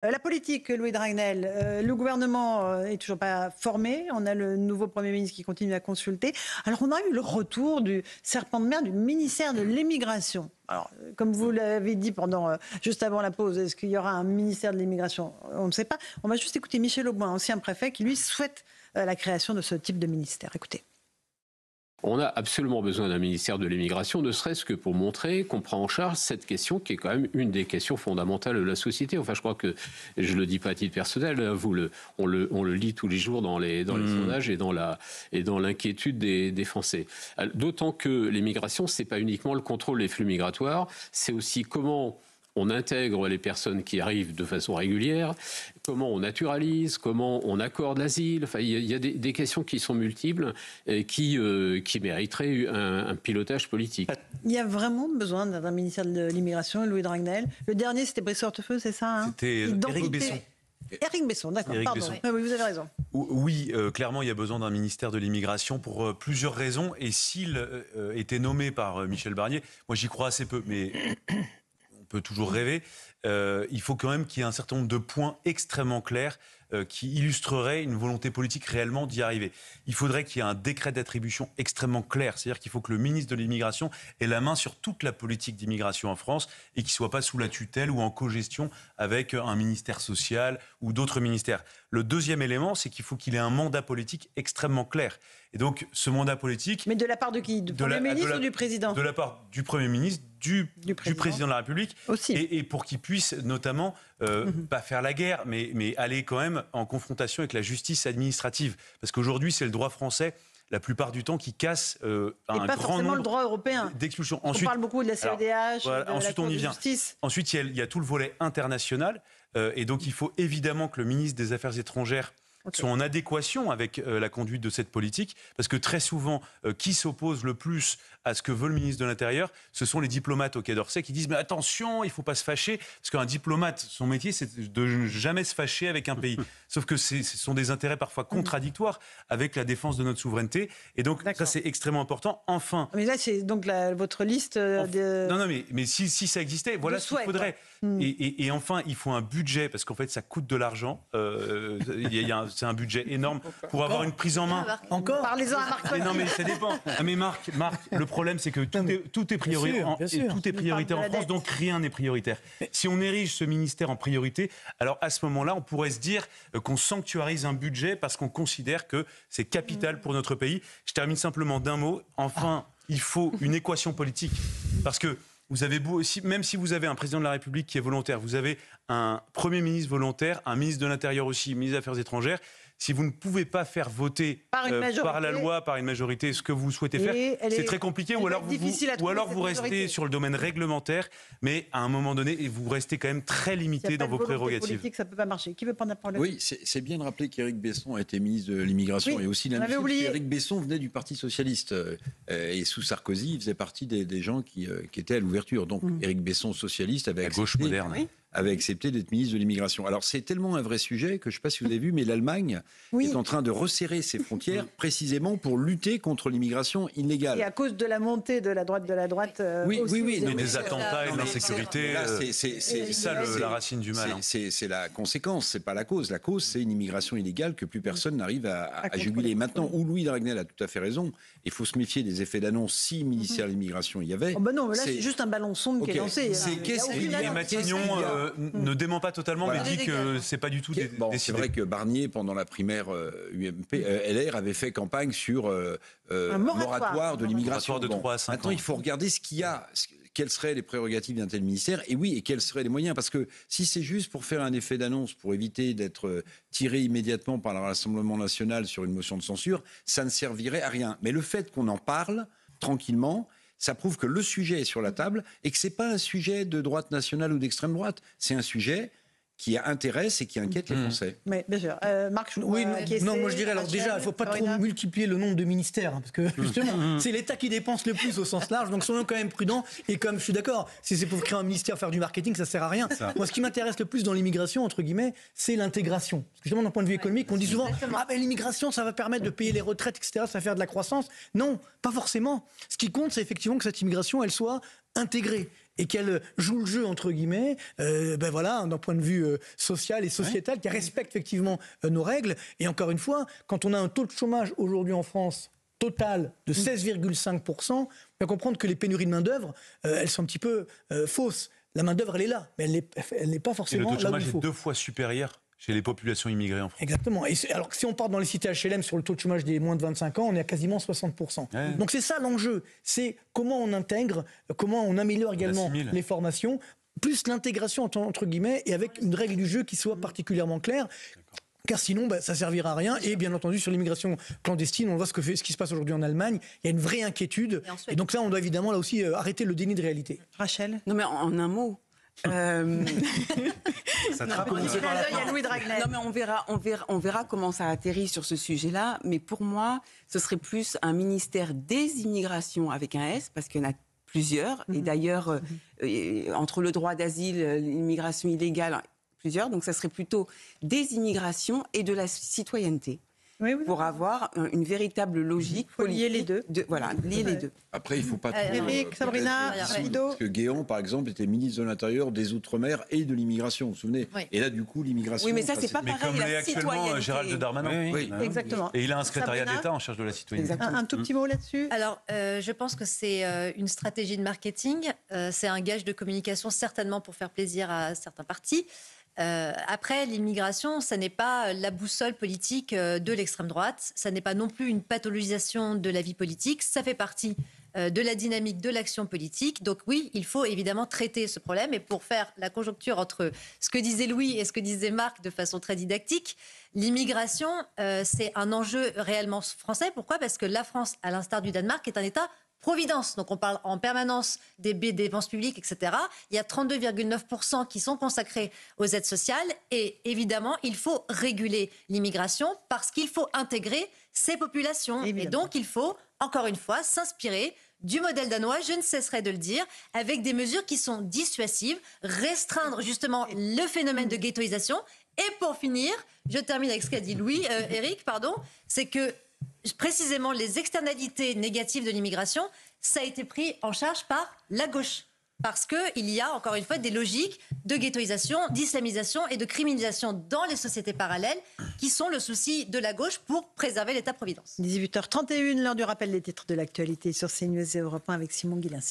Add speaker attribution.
Speaker 1: La politique, Louis Dragnel, le gouvernement est toujours pas formé. On a le nouveau Premier ministre qui continue à consulter. Alors, on a eu le retour du serpent de mer du ministère de l'Immigration. Alors, comme vous l'avez dit juste avant la pause, est-ce qu'il y aura un ministère de l'Immigration? On ne sait pas. On va juste écouter Michel Auboin, ancien préfet, qui lui souhaite la création de ce type de ministère. Écoutez.
Speaker 2: On a absolument besoin d'un ministère de l'immigration, ne serait-ce que pour montrer qu'on prend en charge cette question qui est quand même une des questions fondamentales de la société. Enfin, je crois que, je ne le dis pas à titre personnel, on le lit tous les jours dans les sondages et dans l'inquiétude des Français. D'autant que l'immigration, ce n'est pas uniquement le contrôle des flux migratoires, c'est aussi comment on intègre les personnes qui arrivent de façon régulière, comment on naturalise, comment on accorde l'asile. Enfin, il y a des questions qui sont multiples et qui mériteraient un pilotage politique.
Speaker 1: Il y a vraiment besoin d'un ministère de l'immigration, Louis Dragnel. Le dernier, c'était Brice Hortefeux, c'est ça, hein?
Speaker 3: C'était Éric Besson.
Speaker 1: Éric Besson, d'accord, pardon.
Speaker 3: Besson.
Speaker 1: Oui, vous avez raison.
Speaker 3: Oui, clairement, il y a besoin d'un ministère de l'immigration pour plusieurs raisons. Et s'il était nommé par Michel Barnier, moi j'y crois assez peu, mais on peut toujours rêver. Il faut quand même qu'il y ait un certain nombre de points extrêmement clairs qui illustreraient une volonté politique réellement d'y arriver. Il faudrait qu'il y ait un décret d'attribution extrêmement clair, c'est-à-dire qu'il faut que le ministre de l'immigration ait la main sur toute la politique d'immigration en France et qu'il ne soit pas sous la tutelle ou en cogestion avec un ministère social ou d'autres ministères. Le deuxième élément, c'est qu'il faut qu'il ait un mandat politique extrêmement clair. Et donc, ce mandat politique...
Speaker 1: Mais de la part de qui? Du Premier ministre ou du Président?
Speaker 3: De la part du Premier ministre, du Président de la République.
Speaker 1: Aussi.
Speaker 3: Et pour qu'il puisse notamment, pas faire la guerre, mais aller quand même en confrontation avec la justice administrative. Parce qu'aujourd'hui, c'est le droit français, la plupart du temps, qui casse un grand nombre
Speaker 1: le droit européen
Speaker 3: d'expulsions.
Speaker 1: On parle beaucoup de la CEDH, de la
Speaker 3: ensuite,
Speaker 1: Cour
Speaker 3: on y
Speaker 1: de
Speaker 3: vient.
Speaker 1: justice.
Speaker 3: Ensuite, il y a tout le volet international. Et donc, il faut évidemment que le ministre des Affaires étrangères soit en adéquation avec la conduite de cette politique, parce que très souvent, qui s'oppose le plus à ce que veut le ministre de l'Intérieur, ce sont les diplomates au Quai d'Orsay qui disent « mais attention, il ne faut pas se fâcher », parce qu'un diplomate, son métier, c'est de jamais se fâcher avec un pays. Sauf que ce sont des intérêts parfois contradictoires avec la défense de notre souveraineté, et donc ça, c'est extrêmement important. Enfin...
Speaker 1: Mais là, c'est donc votre liste de...
Speaker 3: Non, mais si ça existait, voilà ce qu'il faudrait. Et enfin, il faut un budget, parce qu'en fait, ça coûte de l'argent. C'est un budget énorme pour avoir une prise en main.
Speaker 1: Encore parlez-en à Marc.
Speaker 3: Non, mais ça dépend. Mais Marc, le problème, c'est que tout est prioritaire en France, donc rien n'est prioritaire. Si on érige ce ministère en priorité, alors à ce moment-là, on pourrait se dire qu'on sanctuarise un budget parce qu'on considère que c'est capital pour notre pays. Je termine simplement d'un mot. Enfin, il faut une équation politique. Parce que vous avez même si vous avez un président de la République qui est volontaire, vous avez un Premier ministre volontaire, un ministre de l'Intérieur aussi, ministre des Affaires étrangères. Si vous ne pouvez pas faire voter par la loi, par une majorité, ce que vous souhaitez faire, c'est très compliqué. Ou alors vous restez sur le domaine réglementaire, mais à un moment donné, vous restez quand même très limité dans vos prérogatives.
Speaker 1: Politique, ça ne peut pas marcher. Qui veut prendre la parole?
Speaker 4: Oui, c'est bien de rappeler qu'Éric Besson a été ministre de l'Immigration et aussi Éric Besson venait du Parti Socialiste. Et sous Sarkozy, il faisait partie des gens qui étaient à l'ouverture. Donc Éric Besson, socialiste,
Speaker 3: la gauche moderne.
Speaker 4: Avait accepté d'être ministre de l'Immigration. Alors c'est tellement un vrai sujet que je ne sais pas si vous avez vu, mais l'Allemagne est en train de resserrer ses frontières précisément pour lutter contre l'immigration illégale.
Speaker 1: Et à cause de la montée de la droite
Speaker 4: Oui,
Speaker 3: des attentats et de l'insécurité, c'est ça la racine du mal.
Speaker 4: C'est la conséquence, c'est pas la cause. La cause, c'est une immigration illégale que plus personne n'arrive à juguler. Maintenant, où Louis Dragnel a tout à fait raison, il faut se méfier des effets d'annonce si ministère de l'immigration il y avait.
Speaker 1: Oh ben non, là c'est juste un ballon sonde qui est lancé.
Speaker 3: Et Matignon ne dément pas totalement, mais dit que c'est pas du tout décidé.
Speaker 4: C'est vrai que Barnier, pendant la primaire UMP, LR avait fait campagne sur un moratoire de l'immigration.
Speaker 3: De 3 à 5
Speaker 4: Maintenant, il faut regarder ce qu'il y a. Quelles seraient les prérogatives d'un tel ministère? Et quels seraient les moyens? Parce que si c'est juste pour faire un effet d'annonce, pour éviter d'être tiré immédiatement par le Rassemblement national sur une motion de censure, ça ne servirait à rien. Mais le fait qu'on en parle tranquillement, ça prouve que le sujet est sur la table et que ce n'est pas un sujet de droite nationale ou d'extrême droite. C'est un sujet qui intéresse et qui inquiète les Français.
Speaker 1: Mais bien sûr. Marc,
Speaker 5: moi je dirais, alors déjà, il ne faut pas trop multiplier le nombre de ministères, parce que justement, c'est l'État qui dépense le plus au sens large, donc soyons quand même prudents. Et comme je suis d'accord, si c'est pour créer un ministère, faire du marketing, ça ne sert à rien. Moi, ce qui m'intéresse le plus dans l'immigration, entre guillemets, c'est l'intégration. Parce que justement, d'un point de vue économique, on dit souvent, l'immigration, ça va permettre de payer les retraites, etc., ça va faire de la croissance. Non, pas forcément. Ce qui compte, c'est effectivement que cette immigration, elle soit intégrée. et qu'elle joue le jeu, entre guillemets, voilà, d'un point de vue social et sociétal, qui respecte effectivement nos règles. Et encore une fois, quand on a un taux de chômage aujourd'hui en France total de 16,5%, on peut comprendre que les pénuries de main-d'œuvre, elles sont un petit peu fausses. La main-d'œuvre, elle est là, mais elle n'est pas forcément là où il faut.
Speaker 3: Et le taux de chômage est 2 fois supérieur chez les populations immigrées en France.
Speaker 5: Exactement. Et alors que si on part dans les cités HLM sur le taux de chômage des moins de 25 ans, on est à quasiment 60%. Ouais. Donc c'est ça l'enjeu. C'est comment on intègre, comment on améliore également les formations, plus l'intégration entre guillemets, et avec une règle du jeu qui soit particulièrement claire. Car sinon, ça servira à rien. Et bien entendu, sur l'immigration clandestine, on voit ce qui se passe aujourd'hui en Allemagne. Il y a une vraie inquiétude. Et donc là, on doit évidemment là aussi arrêter le déni de réalité.
Speaker 1: Rachel ?
Speaker 6: Non mais en un mot.
Speaker 3: Ça
Speaker 1: il y a Louis Dragnel.
Speaker 6: Non mais on verra comment ça atterrit sur ce sujet-là. Mais pour moi, ce serait plus un ministère des immigrations avec un S, parce qu'il y en a plusieurs. Et d'ailleurs, entre le droit d'asile, l'immigration illégale, plusieurs. Donc ça serait plutôt des immigrations et de la citoyenneté.
Speaker 1: Oui.
Speaker 6: Pour avoir une véritable logique politique.
Speaker 1: Lier les deux.
Speaker 6: Lier les deux.
Speaker 4: Après, il ne faut pas...
Speaker 1: Éric, Sabrina, Guido.
Speaker 4: Parce que Guéant, par exemple, était ministre de l'Intérieur, des Outre-mer et de l'immigration, vous vous souvenez ?
Speaker 1: Oui.
Speaker 4: Et là, du coup, l'immigration...
Speaker 6: Oui, mais ça, c'est pas
Speaker 3: mais
Speaker 6: pareil,
Speaker 3: comme l'est
Speaker 6: la
Speaker 3: actuellement
Speaker 6: citoyenneté.
Speaker 3: Gérald Darmanin.
Speaker 4: Oui.
Speaker 1: Exactement.
Speaker 3: Et il a un secrétariat
Speaker 1: Sabrina,
Speaker 3: d'État en charge de la citoyenneté.
Speaker 1: Un tout petit mot là-dessus.
Speaker 7: Alors, je pense que c'est une stratégie de marketing. C'est un gage de communication, certainement pour faire plaisir à certains partis. Après, l'immigration, ça n'est pas la boussole politique de l'extrême droite. Ça n'est pas non plus une pathologisation de la vie politique. Ça fait partie de la dynamique de l'action politique. Donc oui, il faut évidemment traiter ce problème. Et pour faire la conjoncture entre ce que disait Louis et ce que disait Marc de façon très didactique, l'immigration, c'est un enjeu réellement français. Pourquoi ? Parce que la France, à l'instar du Danemark, est un État providence. Donc on parle en permanence des dépenses publiques, etc. Il y a 32,9% qui sont consacrés aux aides sociales. Et évidemment, il faut réguler l'immigration parce qu'il faut intégrer ces populations. Évidemment. Et donc il faut, encore une fois, s'inspirer du modèle danois, je ne cesserai de le dire, avec des mesures qui sont dissuasives, restreindre justement le phénomène de ghettoisation. Et pour finir, je termine avec ce qu'a dit Éric, c'est que précisément les externalités négatives de l'immigration, ça a été pris en charge par la gauche. Parce qu'il y a, encore une fois, des logiques de ghettoisation, d'islamisation et de criminalisation dans les sociétés parallèles qui sont le souci de la gauche pour préserver l'État-providence.
Speaker 1: 18h31, l'heure du rappel des titres de l'actualité sur CNews et Europe 1 avec Simon Guillain.